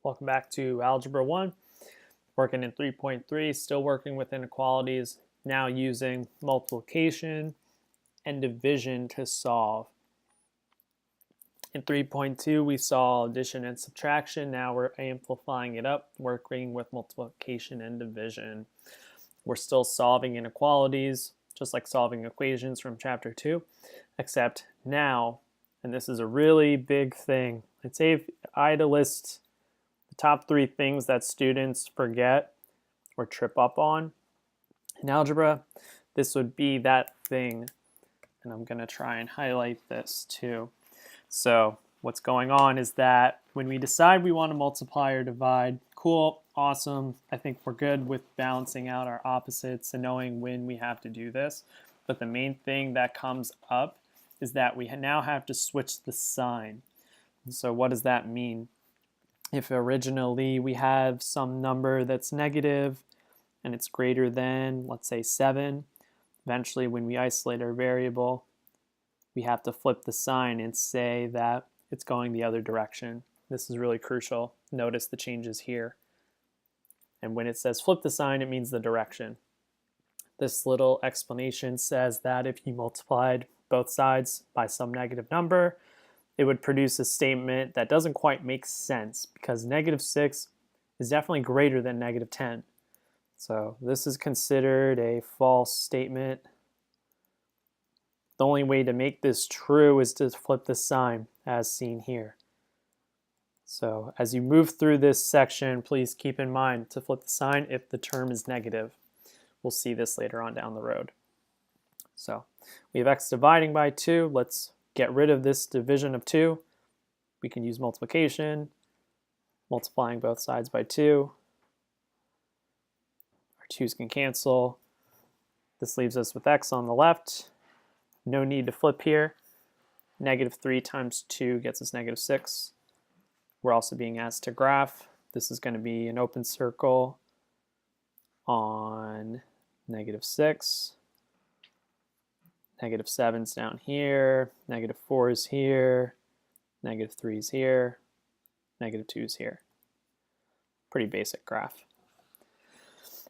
Welcome back to Algebra 1, working in 3.3, still working with inequalities, now using multiplication and division to solve. In 3.2, we saw addition and subtraction. Now we're amplifying it up, working with multiplication and division. We're still solving inequalities, just like solving equations from chapter 2, except now, and this is a really big thing, I'd say if I had to list the top 3 things that students forget or trip up on in algebra, this would be that thing. And I'm going to try and highlight this too. So what's going on is that when we decide we want to multiply or divide, cool, awesome. I think we're good with balancing out our opposites and knowing when we have to do this. But the main thing that comes up is that we now have to switch the sign. So what does that mean? If originally we have some number that's negative and it's greater than, let's say, 7, eventually when we isolate our variable, we have to flip the sign and say that it's going the other direction. This is really crucial. Notice the changes here. And when it says flip the sign, it means the direction. This little explanation says that if you multiplied both sides by some negative number, it would produce a statement that doesn't quite make sense because -6 is definitely greater than -10. So this is considered a false statement. The only way to make this true is to flip the sign as seen here. So as you move through this section, please keep in mind to flip the sign if the term is negative. We'll see this later on down the road. So we have x dividing by 2. Let's get rid of this division of 2. We can use multiplication, multiplying both sides by 2. Our 2's can cancel. This leaves us with x on the left. No need to flip here. -3 times 2 gets us -6. We're also being asked to graph. This is going to be an open circle on -6. -7's down here, -4's here, -3's here, -2's here. Pretty basic graph.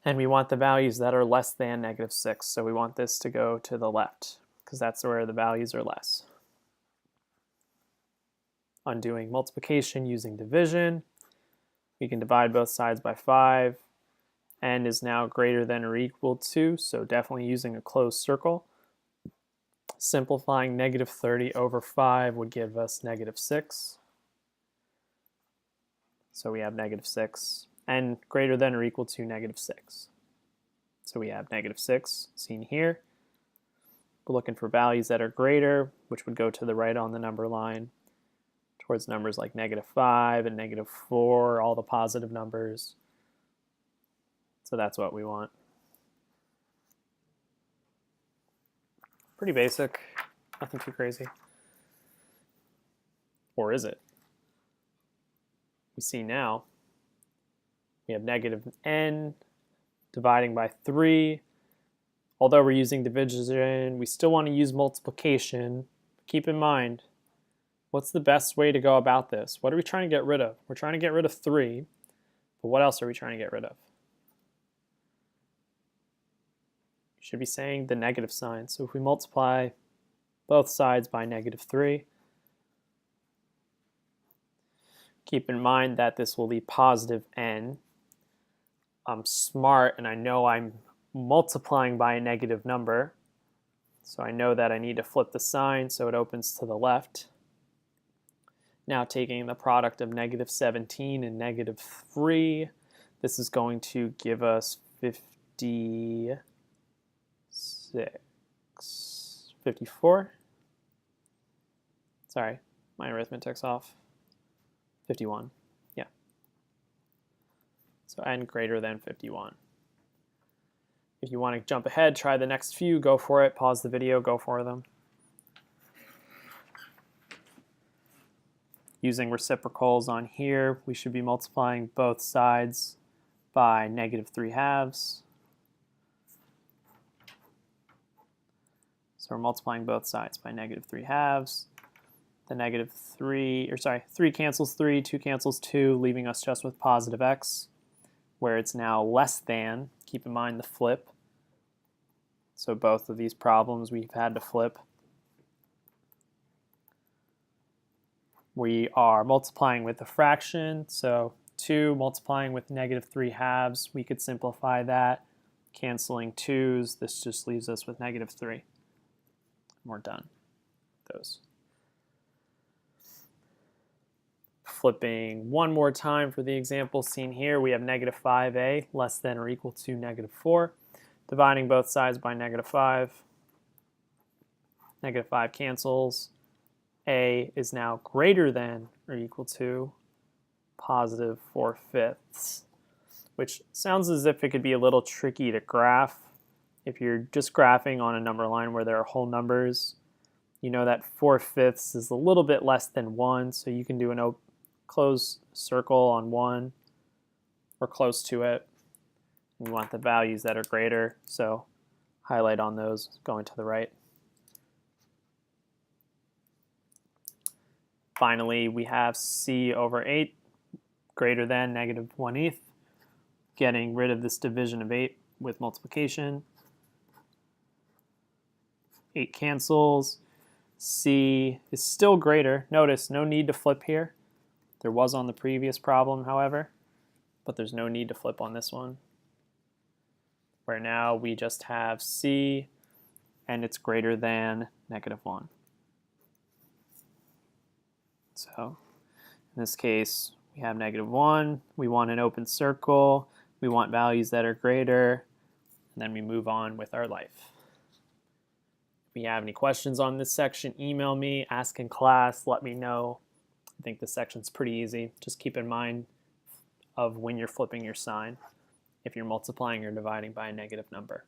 And we want the values that are less than -6, so we want this to go to the left because that's where the values are less. Undoing multiplication using division, we can divide both sides by 5. N is now greater than or equal to, so definitely using a closed circle. Simplifying -30 over 5 would give us -6. So we have -6. And greater than or equal to -6. So we have -6 seen here. We're looking for values that are greater, which would go to the right on the number line, towards numbers like -5 and -4, all the positive numbers. So that's what we want. Pretty basic, nothing too crazy. Or is it? We see now we have -n dividing by 3. Although we're using division, we still want to use multiplication. Keep in mind, what's the best way to go about this? What are we trying to get rid of? We're trying to get rid of 3, but what else are we trying to get rid of? You should be saying the negative sign. So if we multiply both sides by -3, keep in mind that this will be positive n. I'm smart and I know I'm multiplying by a negative number. So I know that I need to flip the sign so it opens to the left. Now taking the product of -17 and -3, this is going to give us 54. Sorry, my arithmetic's off. 51, yeah. So n greater than 51. If you want to jump ahead, try the next few, go for it. Pause the video, go for them. Using reciprocals on here, we should be multiplying both sides by -3/2. So we're multiplying both sides by -3/2. the negative 3, 3 cancels 3, 2 cancels 2, leaving us just with positive x, where it's now less than. Keep in mind the flip. So both of these problems we've had to flip. We are multiplying with a fraction, so 2 multiplying with negative 3 halves. We could simplify that. Canceling 2's, this just leaves us with negative 3. And we're done with those. Flipping one more time for the example seen here, we have negative 5a less than or equal to negative 4. Dividing both sides by negative 5. Negative 5 cancels. A is now greater than or equal to positive 4/5, which sounds as if it could be a little tricky to graph. If you're just graphing on a number line where there are whole numbers, you know that 4/5 is a little bit less than 1, so you can do an closed circle on 1 or close to it. You want the values that are greater, so highlight on those going to the right. Finally, we have c over 8 greater than negative 1/8, getting rid of this division of 8 with multiplication. 8 cancels. C is still greater. Notice, no need to flip here. There was on the previous problem, however, but there's no need to flip on this one, where now we just have c, and it's greater than negative 1. So in this case, we have negative 1. We want an open circle. We want values that are greater. And then we move on with our life. If you have any questions on this section, email me, ask in class, let me know. I think this section's pretty easy. Just keep in mind of when you're flipping your sign if you're multiplying or dividing by a negative number.